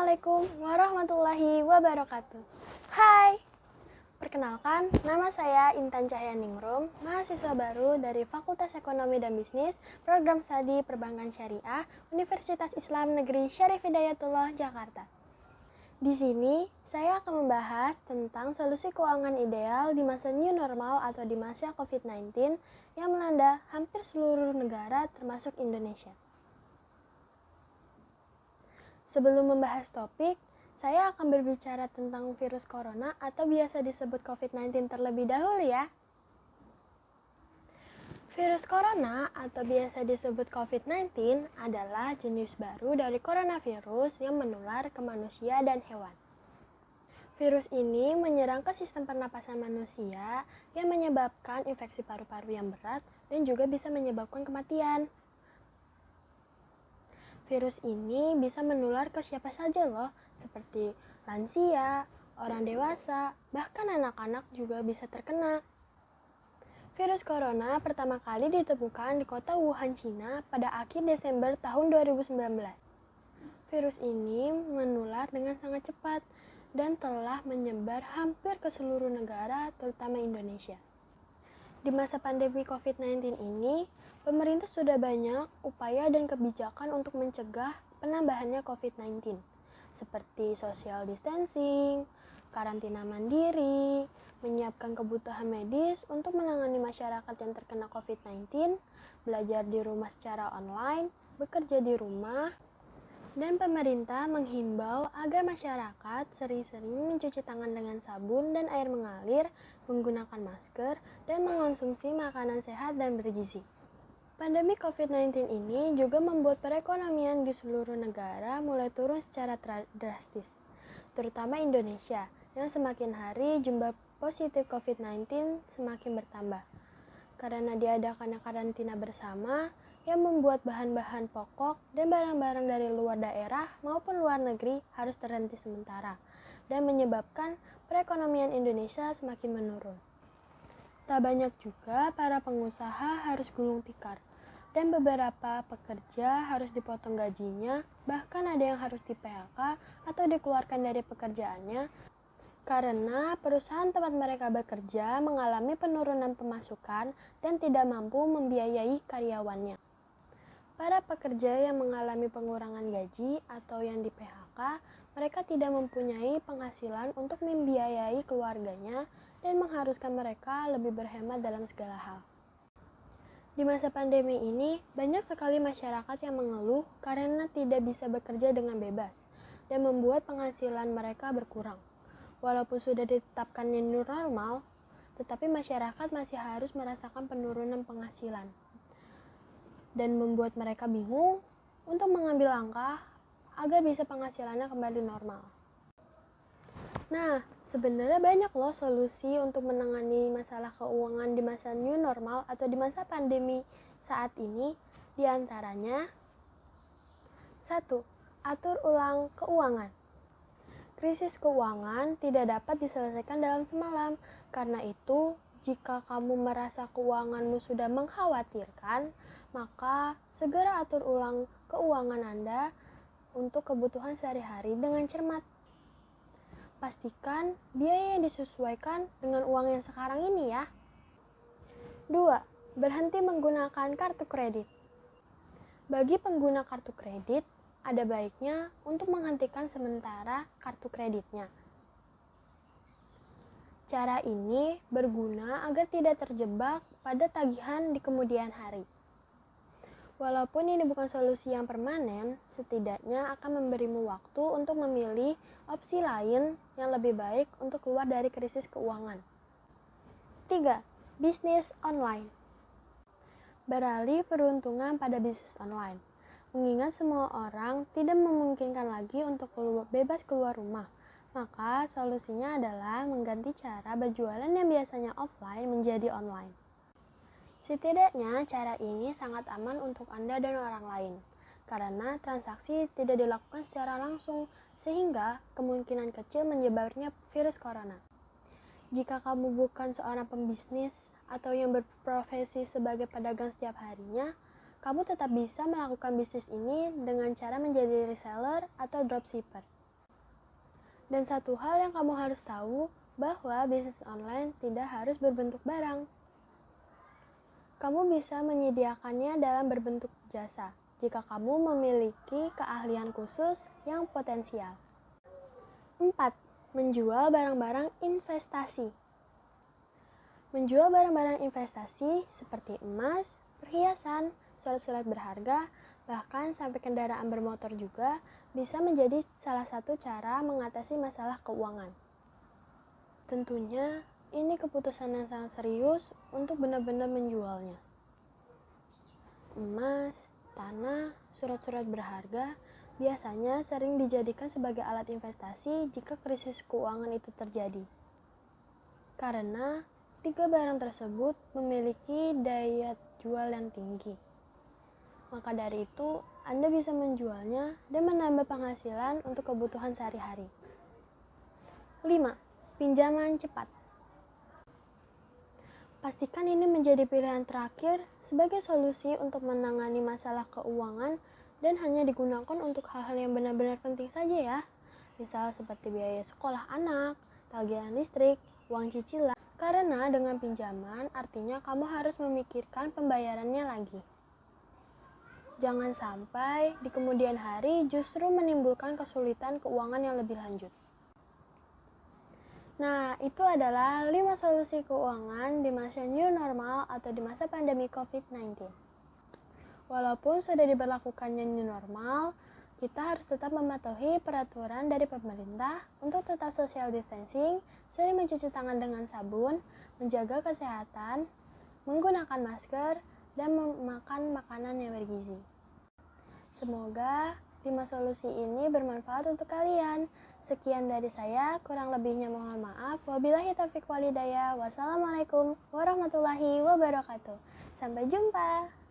Assalamualaikum warahmatullahi wabarakatuh. Hai, perkenalkan, nama saya Intan Cahyaningrum, mahasiswa baru dari Fakultas Ekonomi dan Bisnis, Program Studi Perbankan Syariah, Universitas Islam Negeri Syarif Hidayatullah, Jakarta. Di sini, saya akan membahas tentang solusi keuangan ideal di masa new normal atau di masa COVID-19 yang melanda hampir seluruh negara termasuk Indonesia. Sebelum membahas topik, saya akan berbicara tentang virus corona atau biasa disebut COVID-19 terlebih dahulu ya. Virus corona atau biasa disebut COVID-19 adalah jenis baru dari coronavirus yang menular ke manusia dan hewan. Virus ini menyerang ke sistem pernapasan manusia yang menyebabkan infeksi paru-paru yang berat dan juga bisa menyebabkan kematian. Virus ini bisa menular ke siapa saja loh, seperti lansia, orang dewasa, bahkan anak-anak juga bisa terkena. Virus corona pertama kali ditemukan di kota Wuhan, Cina pada akhir Desember tahun 2019. Virus ini menular dengan sangat cepat dan telah menyebar hampir ke seluruh negara, terutama Indonesia. Di masa pandemi COVID-19 ini, pemerintah sudah banyak upaya dan kebijakan untuk mencegah penambahannya COVID-19, seperti social distancing, karantina mandiri, menyiapkan kebutuhan medis untuk menangani masyarakat yang terkena COVID-19, belajar di rumah secara online, bekerja di rumah, dan pemerintah menghimbau agar masyarakat sering-sering mencuci tangan dengan sabun dan air mengalir, menggunakan masker, dan mengonsumsi makanan sehat dan bergizi. Pandemi COVID-19 ini juga membuat perekonomian di seluruh negara mulai turun secara drastis, terutama Indonesia, yang semakin hari jumlah positif COVID-19 semakin bertambah. Karena diadakan karantina bersama, yang membuat bahan-bahan pokok dan barang-barang dari luar daerah maupun luar negeri harus terhenti sementara dan menyebabkan perekonomian Indonesia semakin menurun. Tak banyak juga para pengusaha harus gulung tikar dan beberapa pekerja harus dipotong gajinya, bahkan ada yang harus di-PHK atau dikeluarkan dari pekerjaannya karena perusahaan tempat mereka bekerja mengalami penurunan pemasukan dan tidak mampu membiayai karyawannya. Para pekerja yang mengalami pengurangan gaji atau yang di-PHK, mereka tidak mempunyai penghasilan untuk membiayai keluarganya dan mengharuskan mereka lebih berhemat dalam segala hal. Di masa pandemi ini, banyak sekali masyarakat yang mengeluh karena tidak bisa bekerja dengan bebas dan membuat penghasilan mereka berkurang. Walaupun sudah ditetapkan new normal, tetapi masyarakat masih harus merasakan penurunan penghasilan dan membuat mereka bingung untuk mengambil langkah agar bisa penghasilannya kembali normal. Nah, sebenarnya banyak loh solusi untuk menangani masalah keuangan di masa new normal atau di masa pandemi saat ini. Di antaranya, 1. Atur ulang keuangan. Krisis keuangan tidak dapat diselesaikan dalam semalam. Karena itu, jika kamu merasa keuanganmu sudah mengkhawatirkan, maka segera atur ulang keuangan Anda untuk kebutuhan sehari-hari dengan cermat. Pastikan biaya yang disesuaikan dengan uang yang sekarang ini ya. 2. Berhenti menggunakan kartu kredit. Bagi pengguna kartu kredit, ada baiknya untuk menghentikan sementara kartu kreditnya. Cara ini berguna agar tidak terjebak pada tagihan di kemudian hari. Walaupun ini bukan solusi yang permanen, setidaknya akan memberimu waktu untuk memilih opsi lain yang lebih baik untuk keluar dari krisis keuangan. 3. Bisnis online. Beralih peruntungan pada bisnis online. Mengingat semua orang tidak memungkinkan lagi untuk bebas keluar rumah, maka solusinya adalah mengganti cara berjualan yang biasanya offline menjadi online. Setidaknya cara ini sangat aman untuk Anda dan orang lain, karena transaksi tidak dilakukan secara langsung, sehingga kemungkinan kecil menyebarnya virus corona. Jika kamu bukan seorang pembisnis atau yang berprofesi sebagai pedagang setiap harinya, kamu tetap bisa melakukan bisnis ini dengan cara menjadi reseller atau dropshipper. Dan satu hal yang kamu harus tahu, bahwa bisnis online tidak harus berbentuk barang. Kamu bisa menyediakannya dalam berbentuk jasa, jika kamu memiliki keahlian khusus yang potensial. 4. Menjual barang-barang investasi. Menjual barang-barang investasi seperti emas, perhiasan, surat-surat berharga, bahkan sampai kendaraan bermotor juga bisa menjadi salah satu cara mengatasi masalah keuangan. Tentunya, ini keputusan yang sangat serius untuk benar-benar menjualnya. Emas, tanah, surat-surat berharga biasanya sering dijadikan sebagai alat investasi jika krisis keuangan itu terjadi. Karena tiga barang tersebut memiliki daya jual yang tinggi. Maka dari itu, Anda bisa menjualnya dan menambah penghasilan untuk kebutuhan sehari-hari. 5. Pinjaman cepat. Pastikan ini menjadi pilihan terakhir sebagai solusi untuk menangani masalah keuangan dan hanya digunakan untuk hal-hal yang benar-benar penting saja ya. Misal seperti biaya sekolah anak, tagihan listrik, uang cicilan. Karena dengan pinjaman artinya kamu harus memikirkan pembayarannya lagi. Jangan sampai di kemudian hari justru menimbulkan kesulitan keuangan yang lebih lanjut. Nah, itu adalah 5 solusi keuangan di masa new normal atau di masa pandemi COVID-19. Walaupun sudah diberlakukannya new normal, kita harus tetap mematuhi peraturan dari pemerintah untuk tetap social distancing, sering mencuci tangan dengan sabun, menjaga kesehatan, menggunakan masker, dan memakan makanan yang bergizi. Semoga 5 solusi ini bermanfaat untuk kalian. Sekian dari saya, kurang lebihnya mohon maaf. Wabillahi taufiq walhidayah. Wassalamualaikum warahmatullahi wabarakatuh. Sampai jumpa.